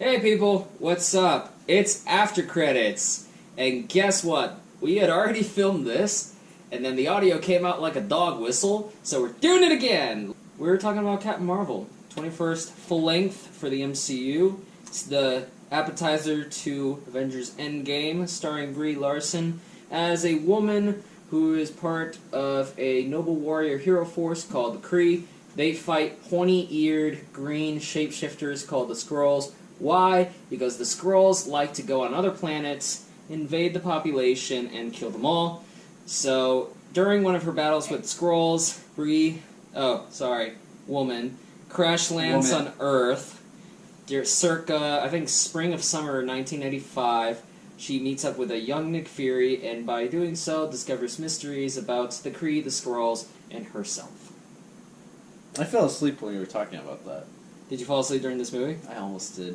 Hey people, what's up? It's after credits, and guess what? We had already filmed this, and then the audio came out like a dog whistle, so we're doing it again! We were talking about Captain Marvel, 21st full length for the MCU. It's the appetizer to Avengers Endgame, starring Brie Larson as a woman who is part of a noble warrior hero force called the Kree. They fight pointy-eared green shapeshifters called the Skrulls. Why? Because the Skrulls like to go on other planets, invade the population, and kill them all. So, during one of her battles with Skrulls, woman, crash lands on Earth. Circa, I think, spring of summer 1985. She meets up with a young Nick Fury, and by doing so, discovers mysteries about the Kree, the Skrulls, and herself. I fell asleep when you were talking about that. Did you fall asleep during this movie? I almost did.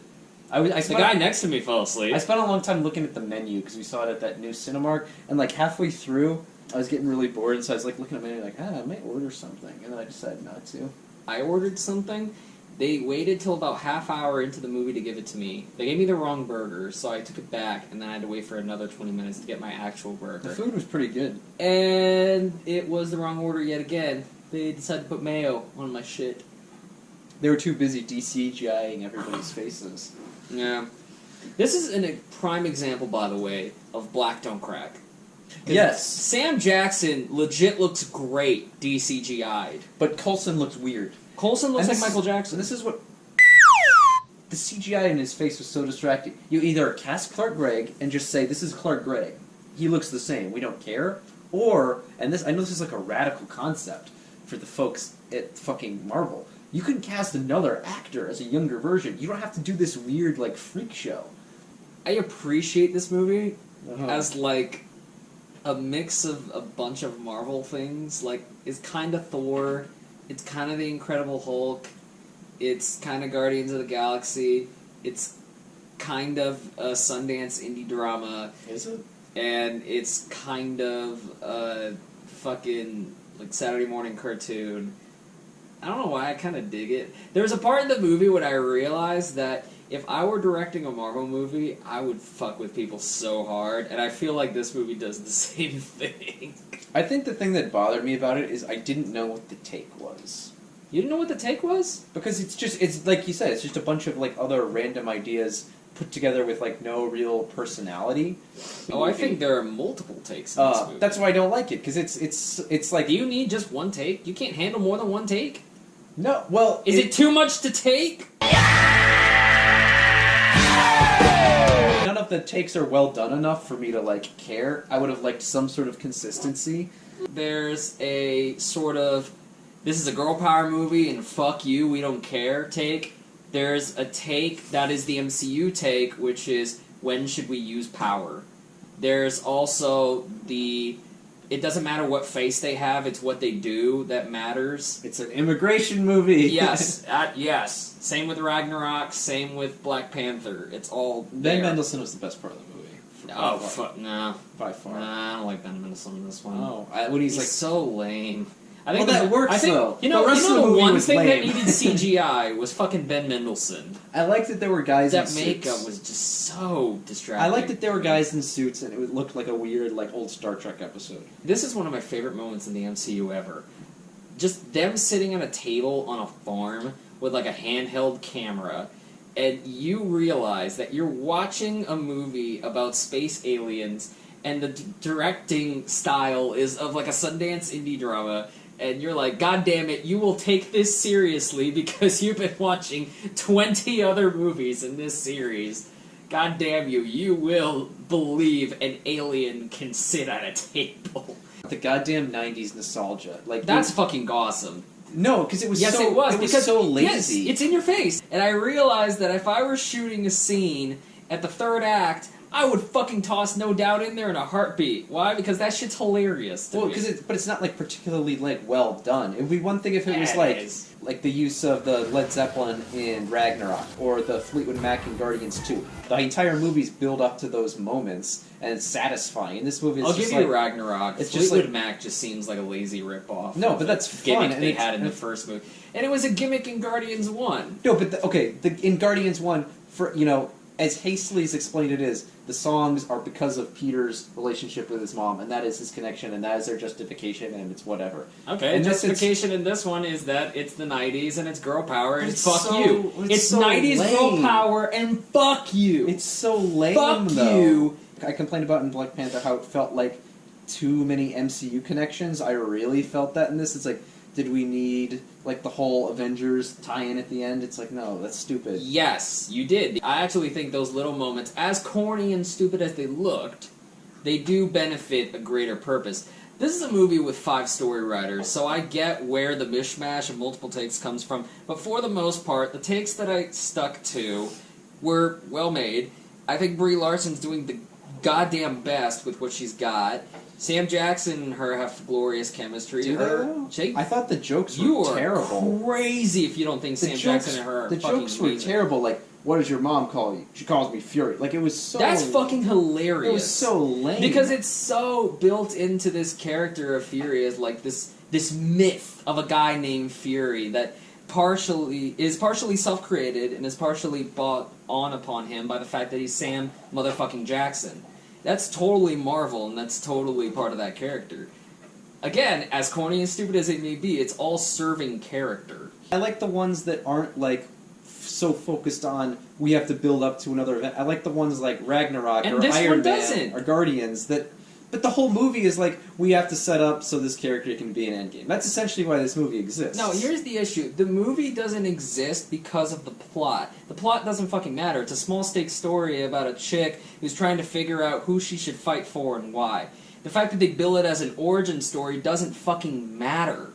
The guy next to me fell asleep. I spent a long time looking at the menu because we saw it at that new Cinemark, and like halfway through, I was getting really bored, and so I was like looking at the menu like, I might order something, and then I decided not to. I ordered something. They waited till about half hour into the movie to give it to me. They gave me the wrong burger, so I took it back, and then I had to wait for another 20 minutes to get my actual burger. The food was pretty good. And it was the wrong order yet again. They decided to put mayo on my shit. They were too busy DCGIing everybody's faces. Yeah. This is a prime example, by the way, of black don't crack. Yes. Sam Jackson legit looks great DCGI'd. But Coulson looks weird. Coulson looks like Michael Jackson. This is what... The CGI in his face was so distracting. You either cast Clark Gregg and just say, this is Clark Gregg. He looks the same. We don't care. Or, and this, I know this is like a radical concept for the folks at fucking Marvel, you can cast another actor as a younger version. You don't have to do this weird, like, freak show. I appreciate this movie as, like, a mix of a bunch of Marvel things. Like, it's kind of Thor, it's kind of the Incredible Hulk, it's kind of Guardians of the Galaxy, it's kind of a Sundance indie drama. Is it? And it's kind of a fucking, like, Saturday morning cartoon. I don't know why, I kind of dig it. There's a part in the movie when I realized that if I were directing a Marvel movie, I would fuck with people so hard, and I feel like this movie does the same thing. I think the thing that bothered me about it is I didn't know what the take was. You didn't know what the take was? Because it's like you said, it's just a bunch of, like, other random ideas put together with, like, no real personality. Oh, I think there are multiple takes in this movie. That's why I don't like it, because it's like... Do you need just one take? You can't handle more than one take? No, well... Is it too much to take? None of the takes are well done enough for me to, like, care. I would have liked some sort of consistency. There's a sort of, this is a girl power movie and fuck you, we don't care take. There's a take that is the MCU take, which is, when should we use power? There's also the... It doesn't matter what face they have, it's what they do that matters. It's an immigration movie. Yes, yes. Same with Ragnarok, same with Black Panther. It's all Ben there. Mendelsohn was the best part of the movie. Oh, fuck, nah. By far. Nah, I don't like Ben Mendelsohn in this one. Oh, when he's like... so lame. I think that works, though. You know, the rest of the movie one was thing lame. that needed CGI was fucking Ben Mendelsohn. I liked that there were guys in suits. That makeup was just so distracting. I liked that there were guys in suits, and it looked like a weird, like, old Star Trek episode. This is one of my favorite moments in the MCU ever. Just them sitting on a table on a farm with, like, a handheld camera, and you realize that you're watching a movie about space aliens, and the directing style is of, like, a Sundance indie drama, and you're like, God damn it, you will take this seriously because you've been watching 20 other movies in this series. God damn you, you will believe an alien can sit at a table. The goddamn 90s nostalgia. Like, that's fucking awesome. No, because it was yes, it was so lazy. Yes, it's in your face. And I realized that if I were shooting a scene at the third act, I would fucking toss No Doubt in there in a heartbeat. Why? Because that shit's hilarious to me. But it's not, like, particularly, like, well done. It would be one thing if it was, like the use of the Led Zeppelin in Ragnarok, or the Fleetwood Mac in Guardians 2. The entire movie's build up to those moments, and it's satisfying. In this movie, it's I'll give you Ragnarok. It's Fleetwood just Mac just seems like a lazy ripoff. No, but that's fun. Gimmick they had in the first movie. And it was a gimmick in Guardians 1. No, but in Guardians 1, for as hastily as explained it is, the songs are because of Peter's relationship with his mom, and that is his connection, and that is their justification, and it's whatever. Okay, and justification in this one is that it's the 90s and it's girl power and it's fuck so, you. It's so 90s lame. girl power and fuck you. It's so lame, fuck though. you. I complained about in Black Panther how it felt like too many MCU connections. I really felt that in this. It's like, did we need like the whole Avengers tie-in at the end? It's like, no, that's stupid. Yes, you did. I actually think those little moments, as corny and stupid as they looked, they do benefit a greater purpose. This is a movie with 5 story writers, so I get where the mishmash of multiple takes comes from, but for the most part, the takes that I stuck to were well made. I think Brie Larson's doing the goddamn best with what she's got. Sam Jackson and her have glorious chemistry. I thought the jokes were you are terrible. Crazy if you don't think Sam Jackson and her are the fucking jokes were amazing. terrible. Like, what does your mom call you? She calls me Fury. Like, it was so... That's fucking hilarious. It was so lame. Because it's so built into this character of Fury as like this myth of a guy named Fury that is partially self-created and is partially brought on upon him by the fact that he's Sam motherfucking Jackson. That's totally Marvel, and that's totally part of that character. Again, as corny and stupid as it may be, it's all serving character. I like the ones that aren't, like, so focused on, we have to build up to another event. I like the ones like Ragnarok And or this Iron one Man doesn't. or Guardians that... But the whole movie is like, we have to set up so this character can be in Endgame. That's essentially why this movie exists. No, here's the issue. The movie doesn't exist because of the plot. The plot doesn't fucking matter. It's a small-stakes story about a chick who's trying to figure out who she should fight for and why. The fact that they bill it as an origin story doesn't fucking matter.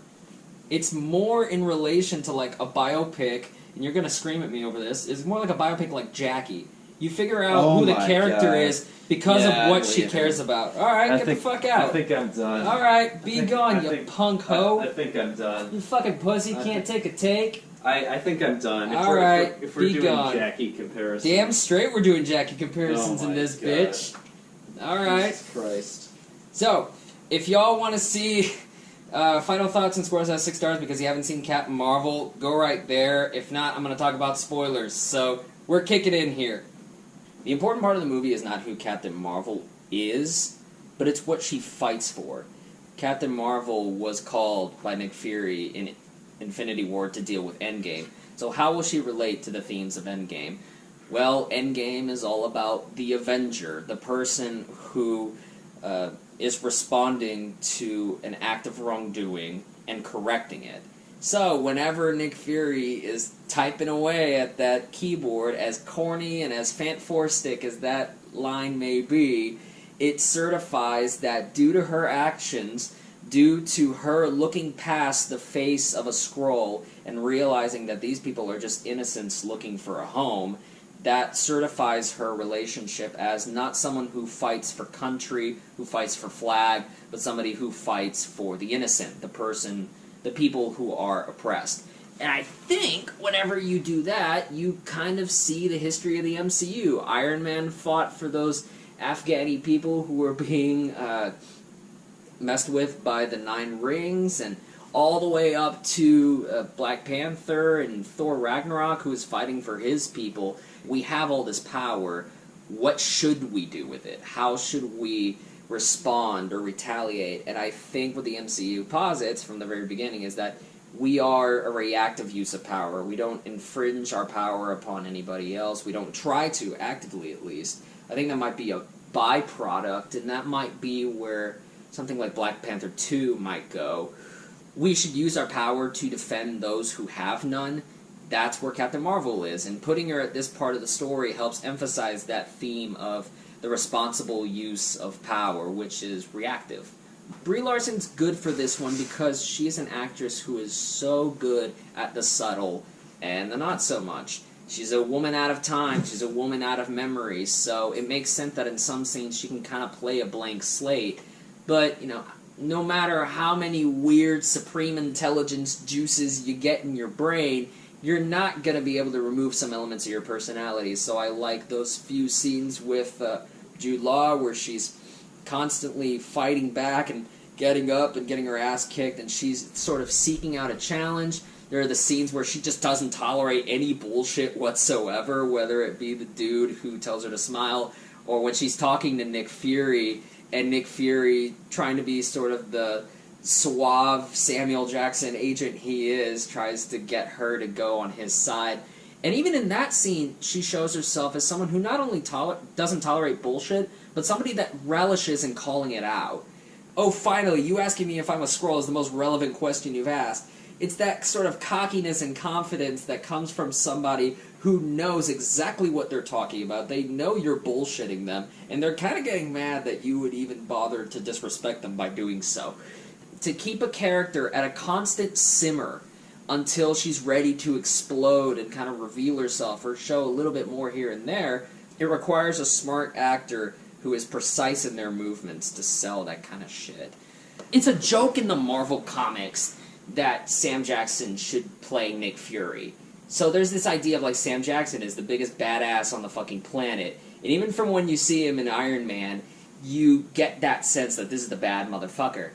It's more in relation to, like, a biopic, and you're gonna scream at me over this, it's more like a biopic like Jackie. You figure out who the character is because of what she cares about. Alright, get the fuck out. I think I'm done. Alright, be gone, you punk hoe. I think I'm done. You fucking pussy, can't take a take. I think I'm done. Alright, if we're be doing gone. Jackie comparisons. Damn straight we're doing Jackie comparisons Oh in my this God. bitch. Alright. Jesus Christ. So, if y'all want to see final thoughts and scores out of 6 stars because you haven't seen Captain Marvel, go right there. If not, I'm going to talk about spoilers. So, we're kicking in here. The important part of the movie is not who Captain Marvel is, but it's what she fights for. Captain Marvel was called by Nick Fury in Infinity War to deal with Endgame. So how will she relate to the themes of Endgame? Well, Endgame is all about the Avenger, the person who is responding to an act of wrongdoing and correcting it. So, whenever Nick Fury is typing away at that keyboard, as corny and as fantastic as that line may be, it certifies that due to her actions, due to her looking past the face of a Skrull and realizing that these people are just innocents looking for a home, that certifies her relationship as not someone who fights for country, who fights for flag, but somebody who fights for the innocent, the people who are oppressed. And I think whenever you do that, you kind of see the history of the MCU. Iron Man fought for those Afghani people who were being messed with by the Nine Rings, and all the way up to Black Panther and Thor Ragnarok, who is fighting for his people. We have all this power. What should we do with it? How should we respond or retaliate? And I think what the MCU posits from the very beginning is that we are a reactive use of power. We don't infringe our power upon anybody else. We don't try to, actively at least. I think that might be a byproduct, and that might be where something like Black Panther 2 might go. We should use our power to defend those who have none. That's where Captain Marvel is, and putting her at this part of the story helps emphasize that theme of the responsible use of power, which is reactive. Brie Larson's good for this one because she's an actress who is so good at the subtle and the not so much. She's a woman out of time, she's a woman out of memory, so it makes sense that in some scenes she can kind of play a blank slate. But, no matter how many weird supreme intelligence juices you get in your brain, you're not going to be able to remove some elements of your personality. So I like those few scenes with Jude Law where she's constantly fighting back and getting up and getting her ass kicked, and she's sort of seeking out a challenge. There are the scenes where she just doesn't tolerate any bullshit whatsoever, whether it be the dude who tells her to smile, or when she's talking to Nick Fury, and Nick Fury, trying to be sort of the suave Samuel Jackson agent he is, tries to get her to go on his side. And even in that scene, she shows herself as someone who not only doesn't tolerate bullshit, but somebody that relishes in calling it out. Oh, finally, you asking me if I'm a Skrull is the most relevant question you've asked. It's that sort of cockiness and confidence that comes from somebody who knows exactly what they're talking about. They know you're bullshitting them, and they're kind of getting mad that you would even bother to disrespect them by doing so. To keep a character at a constant simmer until she's ready to explode and kind of reveal herself or show a little bit more here and there, it requires a smart actor who is precise in their movements to sell that kind of shit. It's a joke in the Marvel comics that Sam Jackson should play Nick Fury. So there's this idea of, like, Sam Jackson is the biggest badass on the fucking planet. And even from when you see him in Iron Man, you get that sense that this is the bad motherfucker.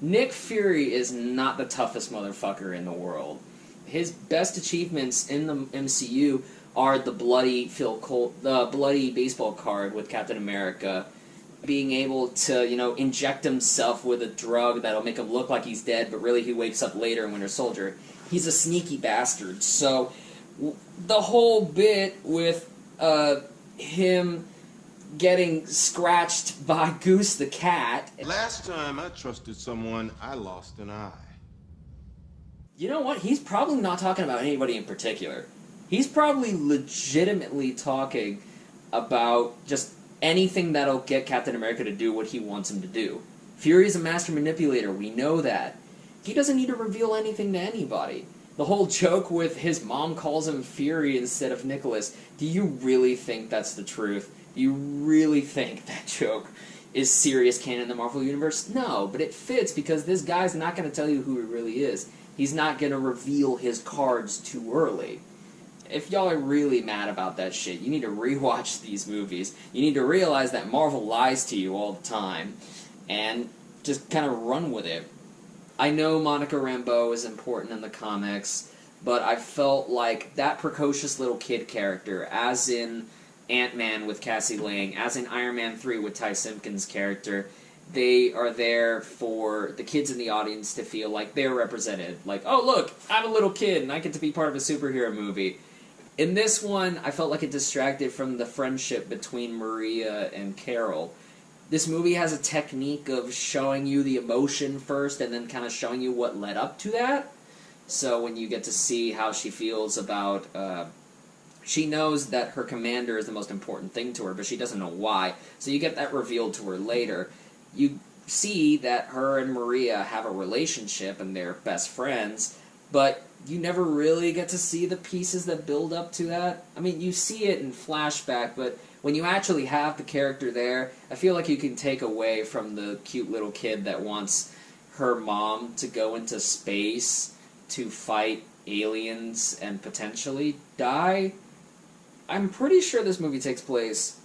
Nick Fury is not the toughest motherfucker in the world. His best achievements in the MCU are the bloody baseball card with Captain America, being able to, inject himself with a drug that'll make him look like he's dead, but really he wakes up later in Winter Soldier. He's a sneaky bastard. So the whole bit with him getting scratched by Goose the cat. Last time I trusted someone, I lost an eye. You know what? He's probably not talking about anybody in particular. He's probably legitimately talking about just anything that'll get Captain America to do what he wants him to do. Fury's a master manipulator, we know that. He doesn't need to reveal anything to anybody. The whole joke with his mom calls him Fury instead of Nicholas, do you really think that's the truth? Do you really think that joke is serious canon in the Marvel Universe? No, but it fits because this guy's not going to tell you who he really is. He's not going to reveal his cards too early. If y'all are really mad about that shit, you need to rewatch these movies. You need to realize that Marvel lies to you all the time, and just kind of run with it. I know Monica Rambeau is important in the comics, but I felt like that precocious little kid character, as in Ant-Man with Cassie Lang, as in Iron Man 3 with Ty Simpkins' character, they are there for the kids in the audience to feel like they're represented. Like, oh look, I'm a little kid and I get to be part of a superhero movie. In this one, I felt like it distracted from the friendship between Maria and Carol. This movie has a technique of showing you the emotion first and then kind of showing you what led up to that. So when you get to see how she feels about... she knows that her commander is the most important thing to her, but she doesn't know why. So you get that revealed to her later. You see that her and Maria have a relationship and they're best friends, but you never really get to see the pieces that build up to that. I mean, you see it in flashback, but when you actually have the character there, I feel like you can take away from the cute little kid that wants her mom to go into space to fight aliens and potentially die. I'm pretty sure this movie takes place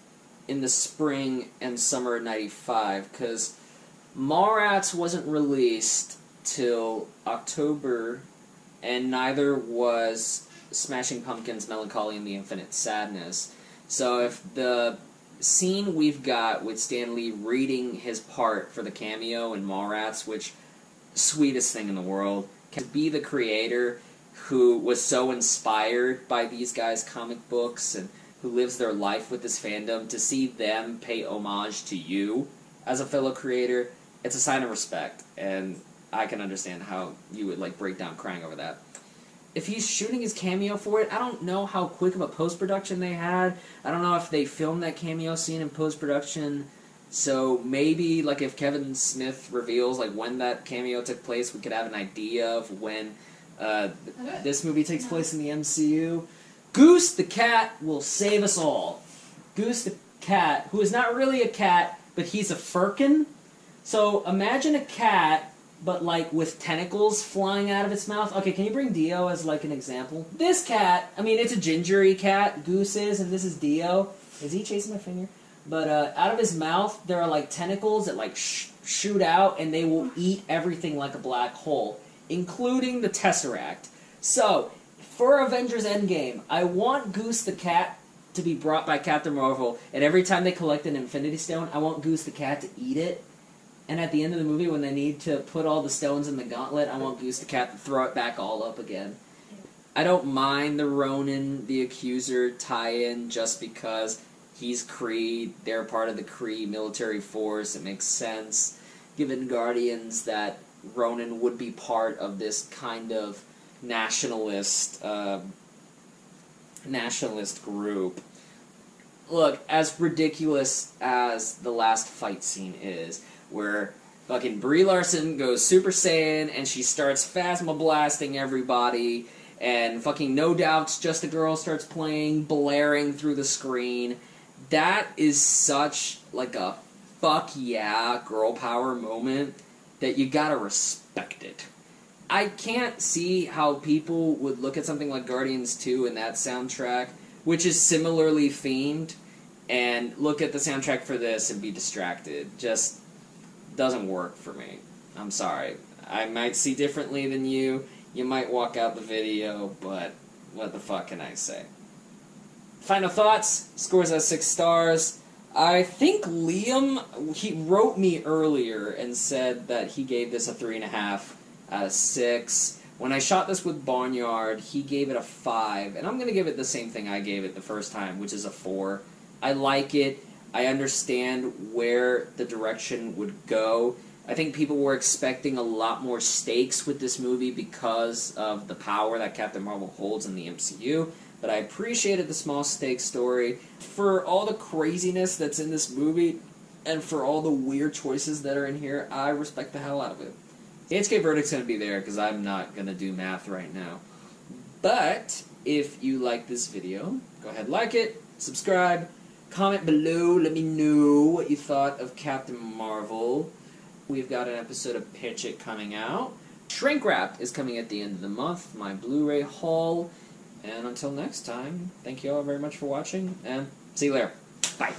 in the spring and summer of '95, because Mallrats wasn't released till October, and neither was Smashing Pumpkins' Melancholy and the Infinite Sadness. So if the scene we've got with Stan Lee reading his part for the cameo in Mallrats, which, sweetest thing in the world, can be the creator who was so inspired by these guys' comic books and who lives their life with this fandom, to see them pay homage to you as a fellow creator, it's a sign of respect, and I can understand how you would break down crying over that. If he's shooting his cameo for it, I don't know how quick of a post-production they had. I don't know if they filmed that cameo scene in post-production, so maybe if Kevin Smith reveals when that cameo took place, we could have an idea of when this movie takes place in the MCU. Goose the cat will save us all. Goose the cat, who is not really a cat, but he's a firkin. So imagine a cat, but with tentacles flying out of its mouth. Okay, can you bring Dio as an example? This cat, I mean, it's a gingery cat, Goose is, and this is Dio. Is he chasing my finger? But out of his mouth, there are tentacles that shoot out, and they will eat everything like a black hole, including the Tesseract. So, for Avengers Endgame, I want Goose the Cat to be brought by Captain Marvel, and every time they collect an Infinity Stone, I want Goose the Cat to eat it. And at the end of the movie, when they need to put all the stones in the gauntlet, I want Goose the Cat to throw it back all up again. I don't mind the Ronan the Accuser tie-in just because he's Kree, they're part of the Kree military force, it makes sense. Given Guardians that Ronan would be part of this kind of nationalist group. Look, as ridiculous as the last fight scene is, where fucking Brie Larson goes Super Saiyan and she starts phasma blasting everybody, and fucking No Doubt's Just a Girl starts playing, blaring through the screen. That is such, like, a fuck yeah girl power moment that you gotta respect it. I can't see how people would look at something like Guardians 2 and that soundtrack, which is similarly themed, and look at the soundtrack for this and be distracted. Just doesn't work for me. I'm sorry. I might see differently than you. You might walk out the video, but what the fuck can I say? Final thoughts. Scores at 6 stars. I think Liam, he wrote me earlier and said that he gave this a 3.5 out of 6. When I shot this with Barnyard, he gave it a 5, and I'm going to give it the same thing I gave it the first time, which is a 4. I like it. I understand where the direction would go. I think people were expecting a lot more stakes with this movie because of the power that Captain Marvel holds in the MCU, but I appreciated the small stakes story. For all the craziness that's in this movie, and for all the weird choices that are in here, I respect the hell out of it. The HK verdict's going to be there because I'm not going to do math right now. But if you like this video, go ahead, like it, subscribe, comment below, let me know what you thought of Captain Marvel. We've got an episode of Pitch It coming out. Shrink Wrapped is coming at the end of the month, my Blu-ray haul. And until next time, thank you all very much for watching, and see you later. Bye.